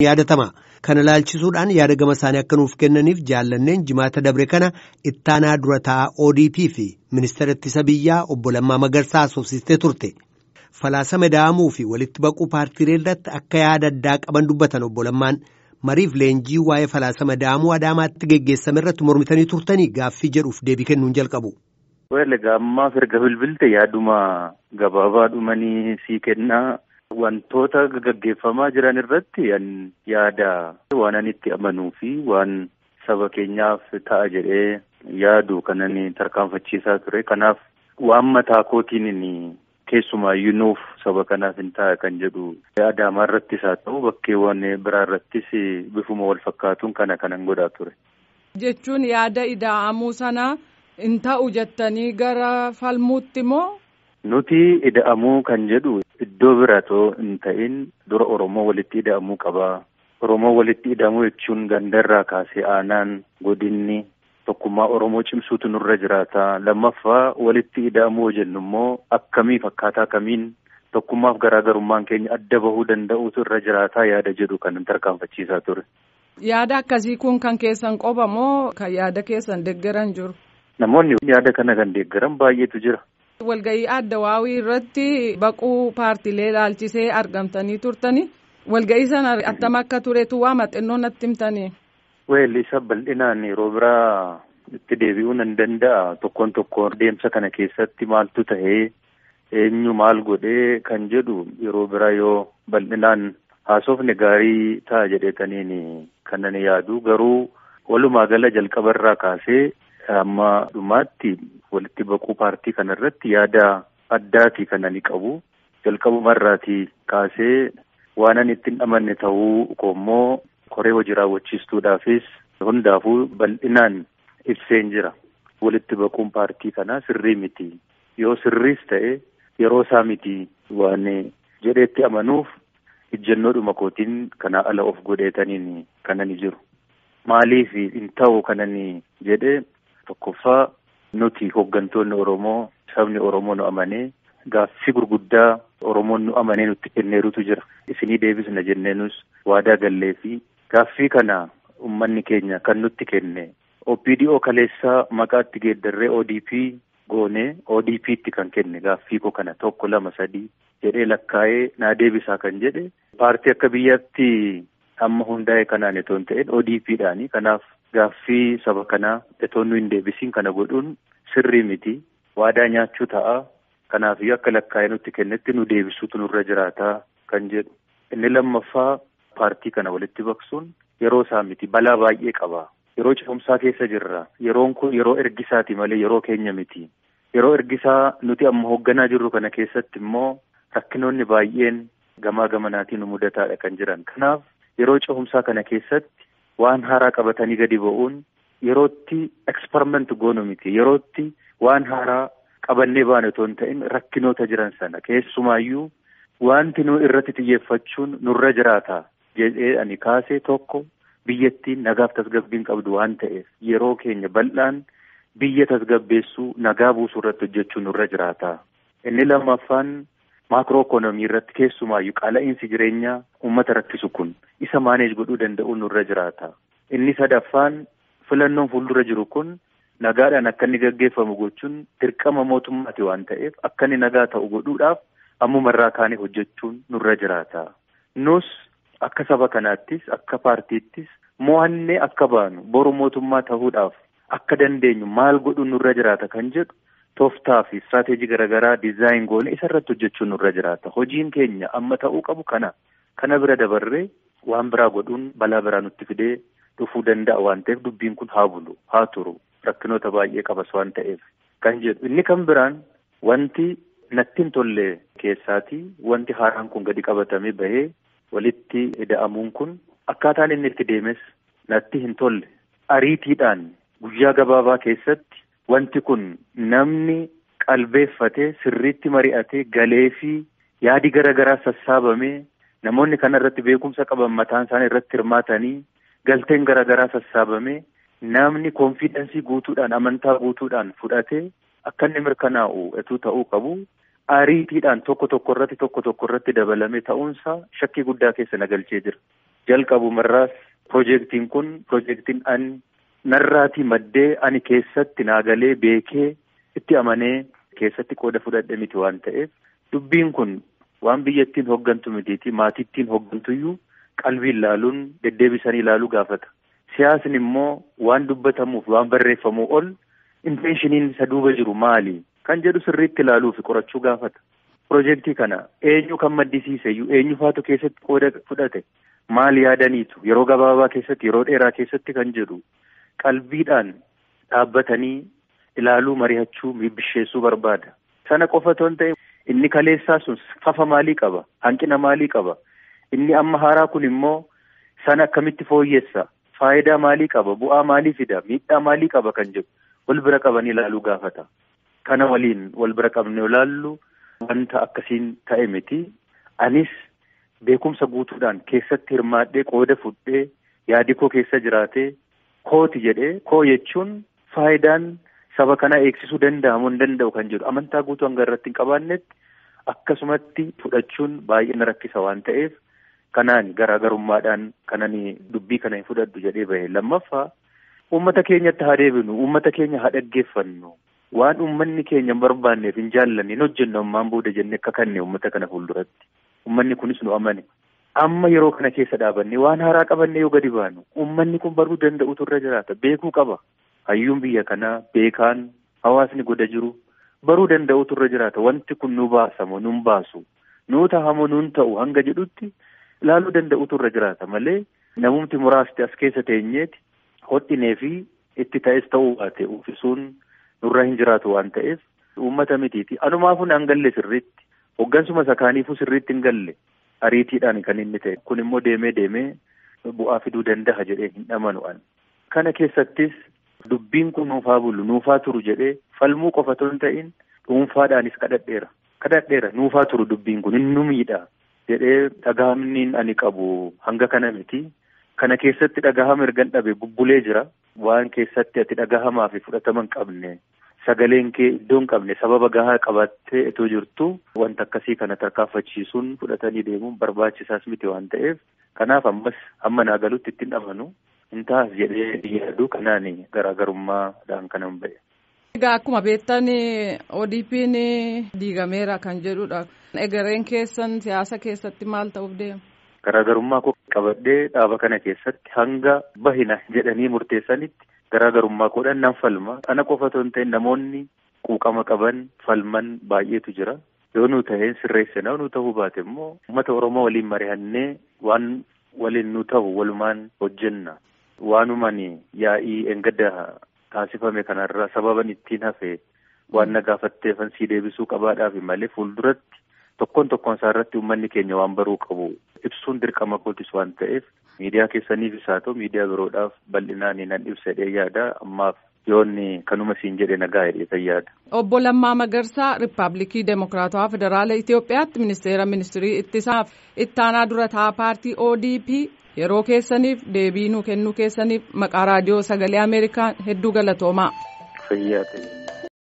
yaadatama. Kana ilaalchisuudhaan yaada gama isaanii akka nuuf kennaniif jaallanneen jimaata dabre kana ittaanaa durataa ODP fi ministeera ittisa biyyaa Obbo Lammaa Magarsaa haasofsiistee turte. Falaasama da'amuu fi walitti baquu paartiilee irratti akka yaada addaa qaban dubbatan Obbo Lammaan mariif leenjii waa'ee falaasama da'amuu Adaamaatti geggeessame irratti mormitanii turtanii gaaffii jedhuuf deebii kennuun jalqabu. Ammaaf erga bilbilte yaaduma gabaabaa dhumanii sii kennaa. Wantoota gaggeeffamaa jiran irratti yaada waan ani itti amanuu fi waan saba keenyaaf ta'a jedhee yaadu kanan tarkaanfachiisaa ture. Kanaaf waan mataa kootiin keessumaayyuu nuuf saba kanaaf hin ta'a kan jedhu Adaamaa irrattis haa ta'u bakkeewwan biraa irrattis bifuma wal fakkaatuun kanan godhaa ture. Jechuun yaada ida'amuu sana hin ta'u jettanii gara falmuutti moo? Nuti ida'amuu kan jedhu iddoo biratoo hin ta'in dura Oromoo walitti ida'amuu qabaa. Oromoo walitti ida'amuu jechuun gandarraa kaasee aanaan godinni tokkummaa Oromoo cimsuutu nurra jiraata. Lammaffaa walitti ida'amuu jennu immoo akkamiif akkaataa kamiin tokkummaaf garaagarummaan keenya adda bahuu danda'uutu irra jiraata yaada jedhu kan tarkaanfachiisaa ture. Yaada akkasii kun kan keessan qofa moo kan yaada keessan deeggaran jiru? Namoonni yaada kana kan deeggaran baay'eetu jira. Walga'ii adda waawii irratti baquu paartiilee ilaalchisee argamtanii turtanii walga'ii sana attam akka turetu waa maxxannoo natti himtanii. Isa bal'inaan yeroo biraa itti deebi'uu nan danda'a. Tokkoon deemsa kana keessatti maaltu ta'ee eenyu maal godhee kan jedhu yeroo biraa yoo bal'inaan haasofne gaarii ta'a jedheetaniin kanan yaadu. Garuu walumaa gala jalqabarraa kaasee amma dhumaatti walitti baquu paartii kanarratti yaada addaatii kan ani qabu. Jalqabumarraatii kaasee waan ani ittiin amanne ta'uu koommoo koree hojii raawwachiistuudhaafis hundaafuu bal'inaan ibseen jira. Walitti baquun paartii kanaa sirrii miti. Yoo sirriis ta'e yeroo isaa miti waan jedheetti amanuuf ejjennoodhuma kootiin kanaa ala of godheetaniin kanani jiru. Maaliif hin ta'u kanani jedhee tokkoffaa nuti hooggantoonni Oromoo sabni Oromoo nu amanee gaaffii gurguddaa Oromoon nu amanee nutti kenneerutu jira. Isinii deebisna jenneenus waadaa gallee fi gaaffii kana uummanni keenya kan nutti kenne OPDO kaleessaa maqaatti geeddarree ODP goonee ODP'tti kan kenne gaaffii koo kana 1 2 3 jedhee lakkaa'ee naa deebisaa kan jedhe paartii akka biyyaatti amma hundaa'e kanaan itoo hin ta'in ODP'dhaani. Kanaaf gaaffii saba kanaa itoo nu hin deebisiin kana godhuun sirrii miti. Waadaa nyaachuu ta'a. Kanaaf akka lakkaa'ee nutti kennetti nu deebisuutu nurra jiraataa kan jedhu. Inni lammaffaa paartii kana walitti baqsuun yeroo isaa miti. Balaa baay'ee qaba. Yeroo ce'umsaa keessa jirra. Yeroon kun yeroo ergisaati malee yeroo keenya miti. Yeroo ergisaa nuti amma hoogganaa jirru kana keessatti immoo rakkinoonni baay'een gamaa gamanaatiin nu mudataadha kan jiran. Kanaaf yeroo ce'umsaa kana keessatti waan haaraa qabatanii gadi ba'uun yerootti eksperiment goonu miti. Yerootti waan haaraa qabannee baane otoo hin ta'in rakkinoota jiran sana keessumaayyuu wanti nu irratti xiyyeeffachuun nurra jiraata jedhee ani kaasee tokko biyyattiin nagaaf tasgabbiin qabdu waan ta'eef yeroo keenya bal'aan biyya tasgabbeessuu nagaa buusuu irratti hojjechuun nurra jiraata. Inni lammaffaan maakiroo ikoonoomii irratti keessumaayyuu qaala'insi jireenyaa uummata rakkisu kun isa maaneej godhuu danda'uun nurra jiraata. Inni sadaffaan filannoon fuuldura jiru kun nagaadhaan akka inni gaggeeffamu gochuun dirqama mootummaati waan ta'eef akka inni nagaa ta'u godhuudhaaf ammumarraa kaanee hojjechuun nurra jiraata. Nus akka saba kanaattis akka paartiittis mo'annee akka baanu boru mootummaa ta'uudhaaf akka dandeenyu maal godhuun nurra jiraata kan jedhu tooftaa fi istiraatejii garaagaraa dizaayin goone isarratti hojjechuun nurra jiraata. Hojiin keenya amma ta'uu qabu kana bira dabarree waan biraa godhuun balaa biraa nutti fidee dhufuu danda'a waan ta'eef dubbiin kun haa bulu haa turu rakkinoota baay'ee qabas waan ta'eef kan jedhu. Inni kan biraan wanti natti hin tolle keessaati wanti haaraan kun gadi qabatamee bahee walitti ida'amuun kun akkaataan inni itti deemes natti hin tolle. Ariitiidhaan guyyaa gabaabaa keessatti wanti kun namni qalbeeffatee sirriitti mari'atee galee fi yaadi garaagaraa sassaabamee namoonni kanarratti beekumsa qaban mataan isaanii irratti hirmaatanii galteen garaagaraa sassaabamee namni koonfidensii guutuudhaan amantaa guutuudhaan fudhatee akka inni mirkanaa'u etuu ta'uu qabu. Ariitiidhaan tokko tokko irratti dabalame ta'uunsaa shakkii guddaa keessa na galchee jira. jalqabumarraas piroojeektiin kun piroojeektiin ani narraatii maddee ani keessatti naagalee beekee itti amanee keessatti qooda fudhadhe miti waan ta'eef dubbiin kun waan biyyattiin hoggantu mitiiti maatittiin hoggantuyyuu qalbiin ilaaluun deddeebisanii ilaaluu gaafata. Siyaasni immoo waan dubbatamuuf waan barreeffamuu ol inteenshiniin isa duuba jiru maali kan jedhu sirriitti ilaaluu fi qorachuu gaafata. Piroojeektii kana eenyu kan maddisiiseyyuu eenyu faatu keessatti qooda fudhate maal yaadaniitu yeroo gabaabaa keessatti yeroo dheeraa keessatti kan jedhu qalbiidhaan dhaabbatanii ilaaluu mari'achuu bisheessuu barbaada. Sana qofa otoo hin ta'in inni kaleessaa sun fafa maalii qaba hanqina maalii qaba inni amma haaraa kun immoo sana akkamitti fooyyessa faayidaa maalii qaba bu'aa maalii fida miidhaa maalii qaba kan jedhu wal bira qabanii ilaaluu gaafata. Kana waliin wal bira qabnee ilaallu wanta akkasiin ta'e miti. Anis beekumsa guutuudhaan keessatti hirmaadhee qooda fudhee yaadi koo keessa jiraatee kooti jedhee koo jechuun faayidaan saba kanaa eegsisuu danda'amu hin danda'u kan jedhu amantaa guutuu hanga irratti hin qabaannetti akkasumatti fudhachuun baay'ee na rakkisa waan ta'eef kanaan garaagarummaadhaan kanani dubbii kana hin fudhadhu jedhee bahe. Lammaffaa uummata keenyatti haa deebinu uummata keenya haa dhaggeeffannu waan uummanni keenya hin barbaanneef hin jaallanne hin hojjennu ammaan booda jennee akka kanne uummata kana fuulduratti uummanni kunis nu amane amma yeroo kana keessa dhaabannee waan haaraa qabannee yoo gadi baanu uummanni kun baruu danda'utu irra jiraata beekuu qaba. Hayyuun biyya kanaa beekaan hawaasni goda jiru baruu danda'utu irra jiraata wanti kun nu baasamoo nun baasu nuu tahamoo nun ta'u hanga jedhutti ilaaluu danda'utu irra jiraata malee namumti muraasti as keessa teenyeeti hodhinee fi itti ta'es ta'uu baate uffisuun nurra hin jiraatu waan ta'eef uummata mitiiti. Anumaafuu hin galle sirriitti hoggansuma sakaaniifuu sirriitti hin galle ariitiidhaan kan inni ta'e kun immoo deemee bu'aa fiduu danda'a jedhee hin amanu. Kana keessattis dubbiin kun nuufaa bulu nuufaa turu jedhee falmuu qofa otoo hin ta'in dhuunfaadhaanis kadhadheera nuufaa turu dubbiin kun hin nu miidha jedhee dhagahamni ani qabu hanga kana miti. Kana keessatti dhagahama ergan dhabe bubbulee jira waan keessatti ati dhagahamaa fi fudhatama hin qabne sagaleen kee iddoo hin qabne sababa gahaa qabattee itoo jirtu wanta akkasii kana tarkaanfachiisuun fudhatanii deemuun barbaachisaas miti waan ta'eef kanaaf ammas amma naagalutti ittiin amanu hin taas jedhee yaadu kanaan garaagarummaadhaan kanan ba'e. Egaa akkuma beektan ODP'n diigameera kan jedhudha. Egereen keessan siyaasa keessatti maal ta'uuf deema? Garaagarummaa koo qabadhee dhaaba kana keessatti hanga bahina jedhanii murteessanitti garaagarummaa koodhaan nan falma. Ana qofa otoo hin ta'in namoonni quuqama qaban falman baay'eetu jira. Yoo nu ta'een sirreessina nu ta'uu baate immoo uummata Oromoo waliin mari'annee waan waliin nu ta'u walumaan hojjenna. Waanumaan yaa'ii engadda taasifame kanarraa sababan ittiin hafe waan na gaafatteefan sii deebisuu qabaadhaaf malee fuulduratti tokkoon isaa irratti uummanni keenya waan baruu qabu ibsuun dirqama kootis waan ta'eef miidiyaa keessaniifis haa ta'u miidiyaa biroodhaaf bal'inaan nan ibsadhee yaada ammaaf yoonni kanuma siin jedhe nagaa hidheetan yaada. Obbo Lammaa Magarsaa Riippaabilikii Demokiraatawaa Federaala Itoophiyaatti Ministirii Ittisaaf ittaanaa dura taa'aa paartii ODP yeroo keessaniif deebii nuu kennuu keessaniif maqaa raadiyoo sagalee Ameerikaan hedduu galatoomaa. Fayyaa ta'e.